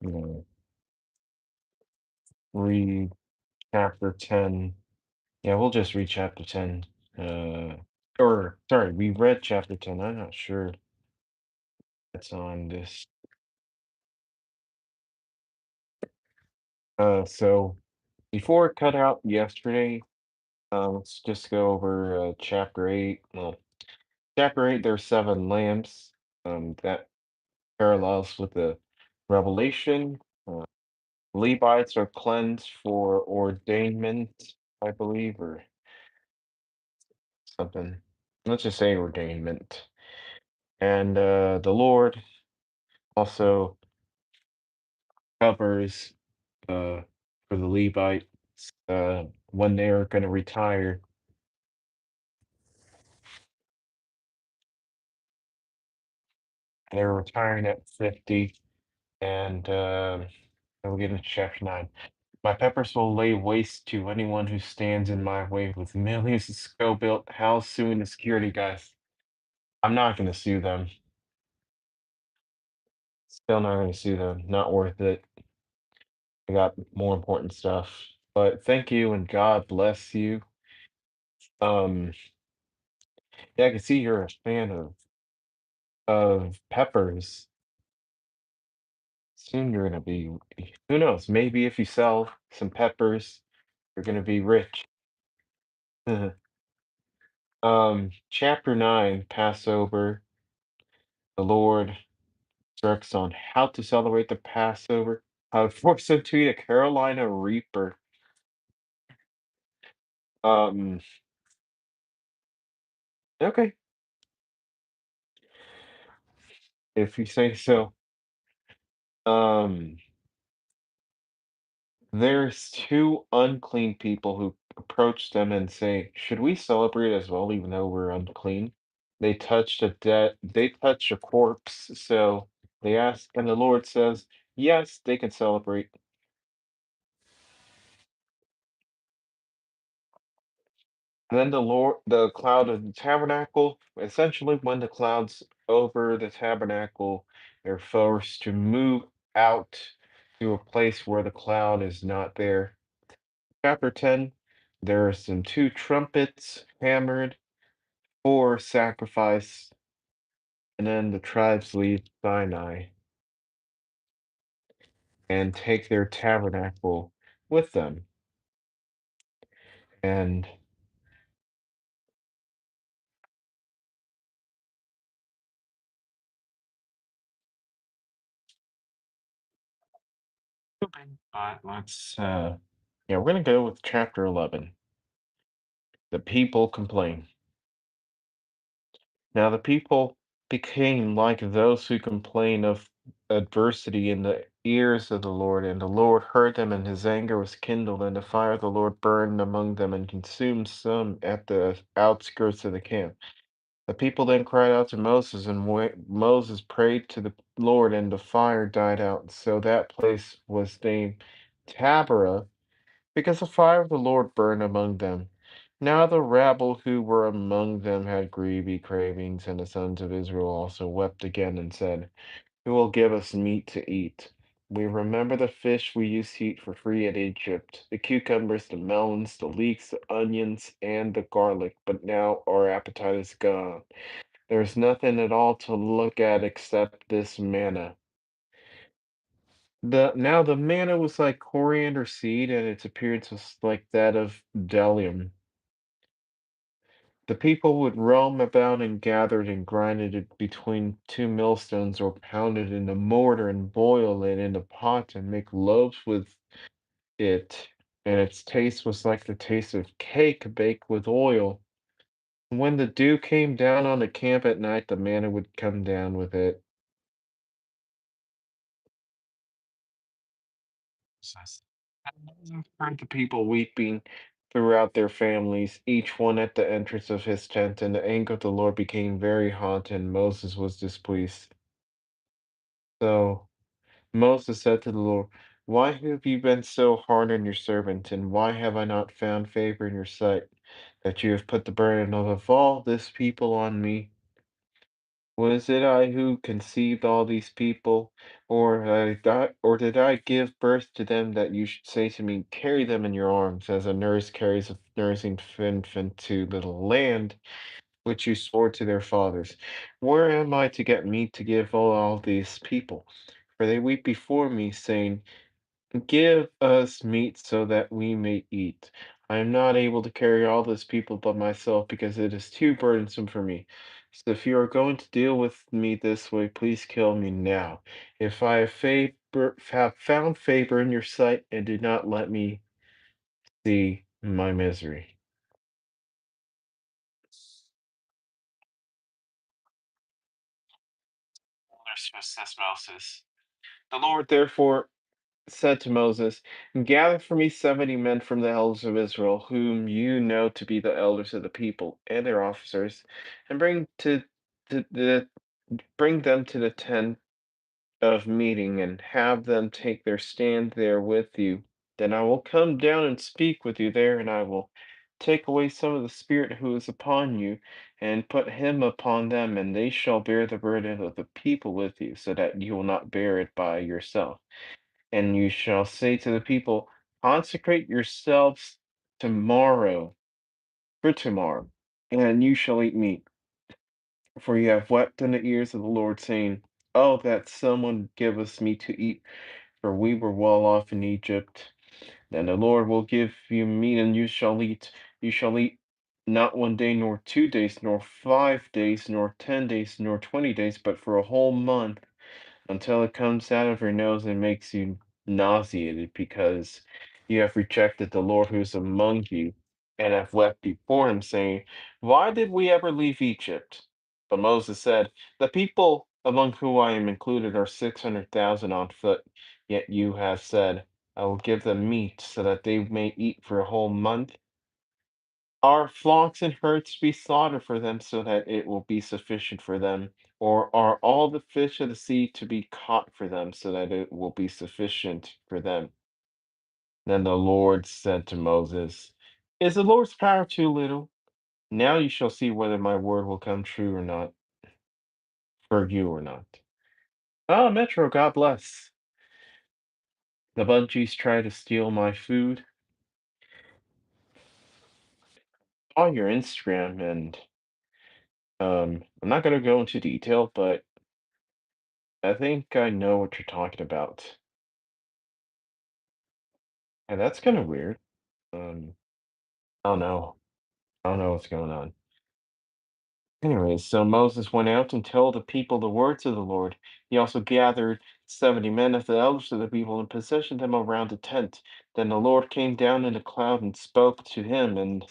you know, read chapter 10. Yeah, we'll just read chapter 10. Uh, or, sorry, we read chapter 10. I'm not sure it's on this. So before it cut out yesterday, let's just go over chapter 8. Well, chapter 8, there's seven lamps. That parallels with the Revelation. Uh, Levites are cleansed for ordainment, I believe, or something. Let's just say ordainment. And the Lord also covers for the Levites when they're going to retire. They're retiring at 50, and we'll get into chapter 9. My peppers will lay waste to anyone who stands in my way with millions of skill-built house suing the security guys. I'm not going to sue them. Still not going to sue them. Not worth it. I got more important stuff. But thank you and God bless you. Um, yeah, I can see you're a fan of peppers. Soon you're gonna be, who knows? Maybe if you sell some peppers, you're gonna be rich. Chapter 9, Passover. The Lord instructs on how to celebrate the Passover. How to force them to eat a Carolina Reaper. Um, okay, if you say so. Um, there's two unclean people who approach them and say, "Should we celebrate as well, even though we're unclean?" They touched a corpse, so they ask, and the Lord says, yes, they can celebrate. And then the cloud of the tabernacle, essentially when the cloud's over the tabernacle, they're forced to move out to a place where the cloud is not there. Chapter 10, there are some two trumpets hammered for sacrifice, and then the tribes leave Sinai and take their tabernacle with them. And okay, let's yeah, we're gonna go with chapter 11. The people complain. Now the people became like those who complain of adversity in the ears of the Lord, and the Lord heard them, and his anger was kindled, and the fire of the Lord burned among them and consumed some at the outskirts of the camp. The people then cried out to Moses, and Moses prayed to the Lord, and the fire died out. So that place was named Taberah, because the fire of the Lord burned among them. Now the rabble who were among them had greedy cravings, and the sons of Israel also wept again and said, who will give us meat to eat? We remember the fish we used to eat for free at Egypt, the cucumbers, the melons, the leeks, the onions, and the garlic, but now our appetite is gone. There's nothing at all to look at except this manna. The manna was like coriander seed, and its appearance was like that of bdellium. The people would roam about and gathered and grinded it between two millstones, or pounded in a mortar and boil it in a pot and make loaves with it. And its taste was like the taste of cake baked with oil. When the dew came down on the camp at night, the manna would come down with it. Says, "And Moses heard the people weeping throughout their families, each one at the entrance of his tent, and the anger of the Lord became very hot, and Moses was displeased. So Moses said to the Lord, why have you been so hard on your servant, and why have I not found favor in your sight, that you have put the burden of all this people on me? Was it I who conceived all these people, or did I give birth to them that you should say to me, carry them in your arms, as a nurse carries a nursing infant to the land which you swore to their fathers? Where am I to get meat to give all these people? For they weep before me, saying, give us meat so that we may eat. I am not able to carry all this people but myself, because it is too burdensome for me. So if you are going to deal with me this way, please kill me now. If I have found favor in your sight, and do not let me see my misery. Says Moses. The Lord therefore said to Moses, gather for me 70 men from the elders of Israel, whom you know to be the elders of the people, and their officers, and bring them to the tent of meeting, and have them take their stand there with you. Then I will come down and speak with you there, and I will take away some of the spirit who is upon you, and put him upon them, and they shall bear the burden of the people with you, so that you will not bear it by yourself. And you shall say to the people, consecrate yourselves tomorrow for tomorrow, and you shall eat meat. For you have wept in the ears of the Lord, saying, oh, that someone would give us meat to eat, for we were well off in Egypt. Then the Lord will give you meat, and you shall eat. You shall eat not 1 day, nor 2 days, nor 5 days, nor 10 days, nor 20 days, but for a whole month, until it comes out of your nose and makes you nauseated, because you have rejected the Lord who is among you, and have wept before him, saying, why did we ever leave Egypt? But Moses said, the people among whom I am included are 600,000 on foot, yet you have said, I will give them meat so that they may eat for a whole month. Are flocks and herds to be slaughtered for them so that it will be sufficient for them? Or are all the fish of the sea to be caught for them so that it will be sufficient for them? Then the Lord said to Moses, is the Lord's power too little? Now you shall see whether my word will come true or not, for you or not. Ah, Metro, God bless. The bungees try to steal my food. On your Instagram, and I'm not going to go into detail, but I think I know what you're talking about. And that's kind of weird. Um, I don't know. I don't know what's going on. Anyways, so Moses went out and told the people the words of the Lord. He also gathered 70 men of the elders of the people and positioned them around the tent. Then the Lord came down in a cloud and spoke to him, and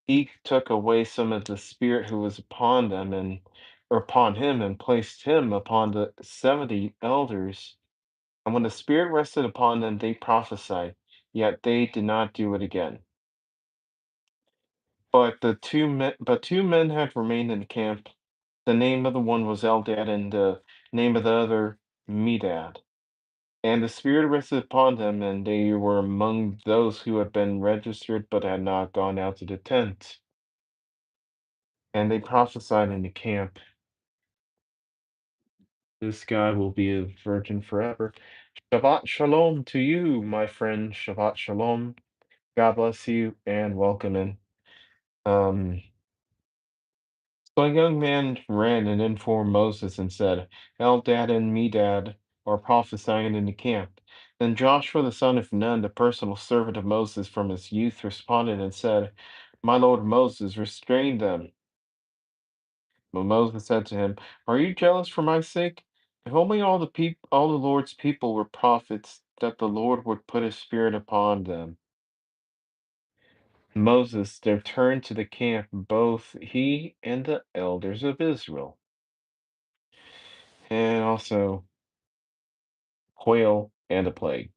he took away some of the spirit who was upon them, and or upon him, and placed him upon the 70 elders. And when the spirit rested upon them, they prophesied, yet they did not do it again. But two men had remained in the camp. The name of the one was Eldad, and the name of the other Medad. And the Spirit rested upon them, and they were among those who had been registered but had not gone out to the tent. And they prophesied in the camp, this guy will be a virgin forever. Shabbat shalom to you, my friend. Shabbat shalom. God bless you, and welcome in. Um, So a young man ran and informed Moses and said, Eldad and Medad are prophesying in the camp. Then Joshua the son of Nun, the personal servant of Moses from his youth, responded and said, my lord Moses, restrain them. But Moses said to him, are you jealous for my sake? If only all the Lord's people were prophets, that the Lord would put his spirit upon them. Moses then turned to the camp, both he and the elders of Israel. And also quail and a plague.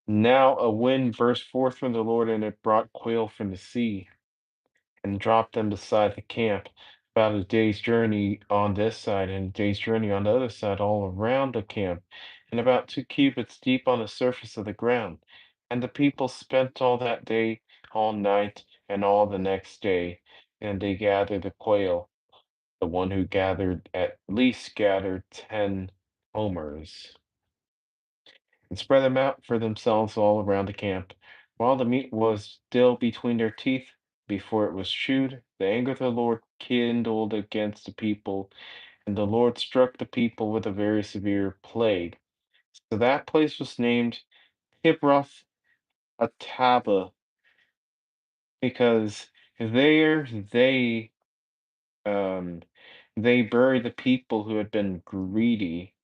Now a wind burst forth from the Lord, and it brought quail from the sea, and dropped them beside the camp, about a day's journey on this side, and a day's journey on the other side, all around the camp, and about 2 cubits deep on the surface of the ground. And the people spent all that day, all night, and all the next day, and they gathered the quail. The one who gathered at least gathered 10 homers. and spread them out for themselves all around the camp. While the meat was still between their teeth before it was chewed, the anger of the Lord kindled against the people, and the Lord struck the people with a very severe plague. So that place was named Kibroth Ataba, because there um they buried the people who had been greedy.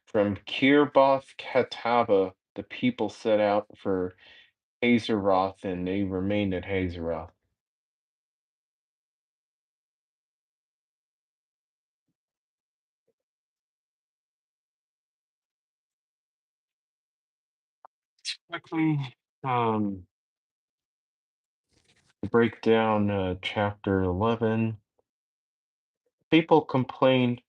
From Kirboth Kataba, the people set out for Hazeroth, and they remained at Hazeroth. Quickly, break down chapter 11. People complain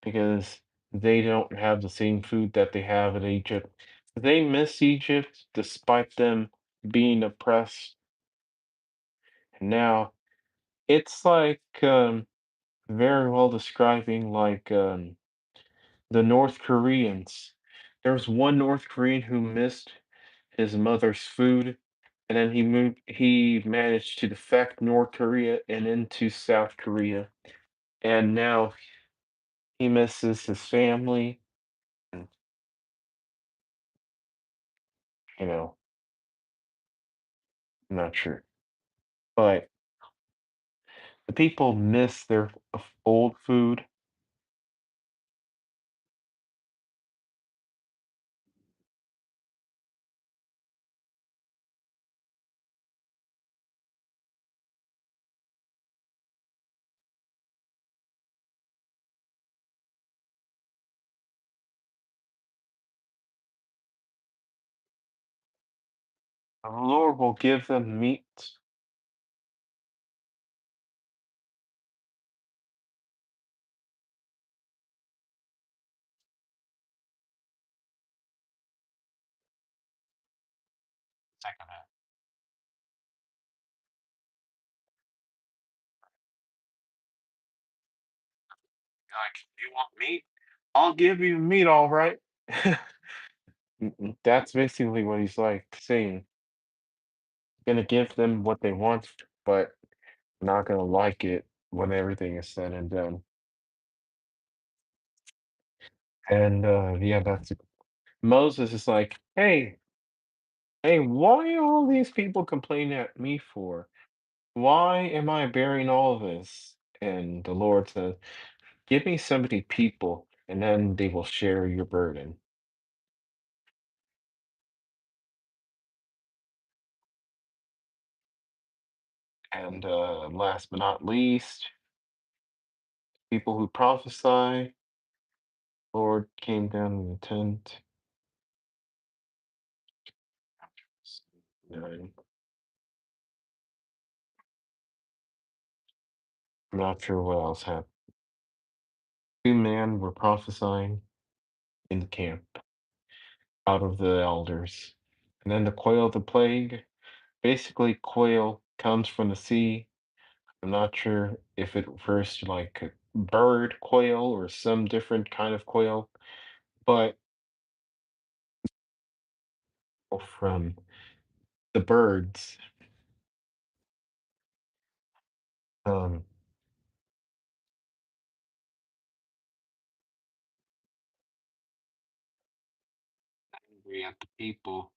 because they don't have the same food that they have in Egypt. They miss Egypt despite them being oppressed. And now it's like very well describing like the North Koreans. There was one North Korean who missed his mother's food, and then he managed to defect North Korea and into South Korea. And now he misses his family. And, you know, I'm not sure. But the people miss their old food. The Lord will give them meat. Second half. Like, you want meat? I'll give you meat, all right. That's basically what he's like saying. Gonna give them what they want, but not gonna like it when everything is said and done. And yeah, that's Moses is like, hey, why are all these people complaining at me for? Why am I bearing all this? And the Lord says, give me 70 people, and then they will share your burden. And last but not least, people who prophesy, Lord came down in the tent. I'm not sure what else happened. Two men were prophesying in the camp out of the elders. And then the quail of the plague, basically quail comes from the sea. I'm not sure if it refers to like a bird quail or some different kind of quail, but from the birds, um, angry at the people.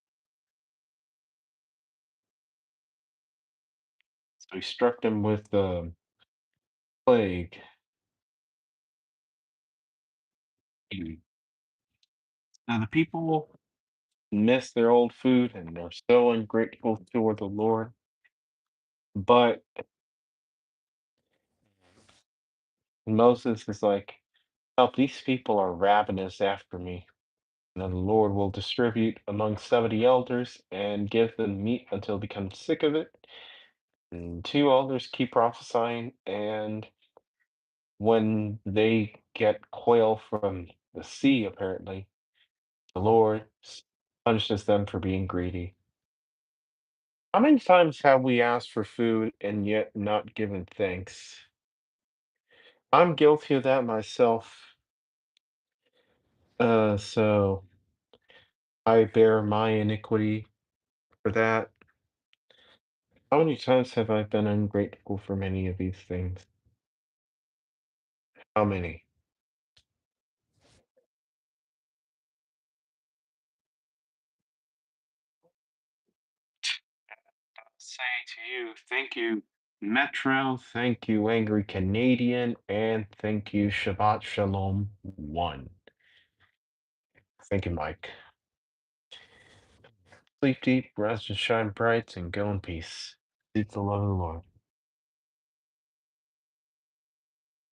So he struck them with the plague. Mm. Now the people miss their old food and they're so ungrateful toward the Lord. But Moses is like, help, these people are ravenous after me. And then the Lord will distribute among 70 elders and give them meat until they become sick of it. And two elders keep prophesying, and when they get quail from the sea, apparently, the Lord punishes them for being greedy. How many times have we asked for food and yet not given thanks? I'm guilty of that myself. So I bear my iniquity for that. How many times have I been ungrateful for many of these things? How many? Say to you, thank you, Metro, thank you, Angry Canadian, and thank you, Shabbat Shalom 1. Thank you, Mike. Sleep deep, rise and shine bright, and go in peace. Seek the love of the Lord.